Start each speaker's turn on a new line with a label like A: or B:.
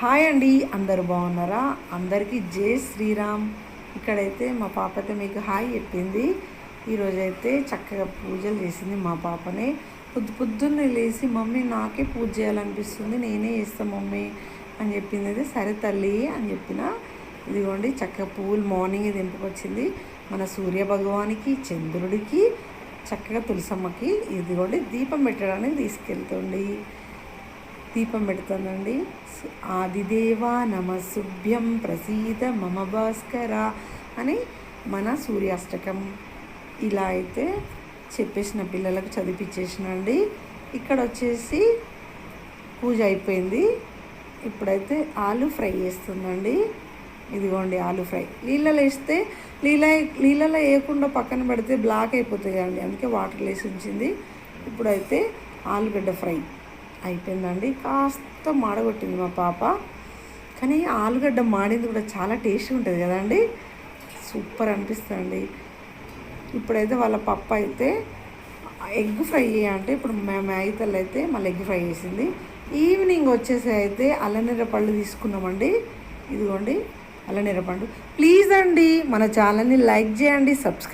A: Hi అండి, అందరు బాగున్నారా? అందరికీ జై శ్రీరామ్. ఇక్కడైతే మా పాప అయితే మీకు హాయ్ చెప్పింది. ఈరోజైతే చక్కగా పూజలు చేసింది మా పాపనే. పొద్దున్నే లేచి మమ్మీ నాకే పూజ చేయాలనిపిస్తుంది, నేనే చేస్తాను మమ్మీ అని చెప్పింది. అయితే సరే తల్లి అని చెప్పిన. ఇదిగోండి చక్కగా పువ్వులు మార్నింగ్ దింపుకొచ్చింది. మన సూర్య భగవానికి, చంద్రుడికి, చక్కగా తులసమ్మకి ఇదిగోండి దీపం పెట్టడానికి తీసుకెళ్తుంది. దీపం పెడుతుందండి. ఆదిదేవా నమస్సుభ్యం ప్రసీద మమ భాస్కర అని మన సూర్యాష్టకం ఇలా అయితే చెప్పేసిన పిల్లలకు చదివించేసినండి. ఇక్కడ వచ్చేసి పూజ అయిపోయింది. ఇప్పుడైతే ఆలు ఫ్రై చేస్తుందండి. ఇదిగోండి ఆలు ఫ్రై. నీళ్ళలో వేస్తే నీళ్ళలో వేయకుండా పక్కన పెడితే బ్లాక్ అయిపోతాయి కదండి, అందుకే వాటర్ వేసి ఉంచింది. ఇప్పుడైతే ఆలుగడ్డ ఫ్రై అయిపోయిందండి. కాస్త మాడగొట్టింది మా పాప, కానీ ఆలుగడ్డ మాడింది కూడా చాలా టేస్ట్గా ఉంటుంది కదండి, సూపర్ అనిపిస్తుంది. ఇప్పుడైతే వాళ్ళ పప్ప అయితే ఎగ్ ఫ్రై అంటే ఇప్పుడు మ్యాగీ తల్లి అయితే మళ్ళీ ఎగ్ ఫ్రై చేసింది. ఈవినింగ్ వచ్చేసి అయితే అల్లనేర పళ్ళు తీసుకున్నామండి. ఇదిగోండి అల్లనేర పండు. ప్లీజ్ అండి మన ఛానల్ని లైక్ చేయండి, సబ్స్క్రైబ్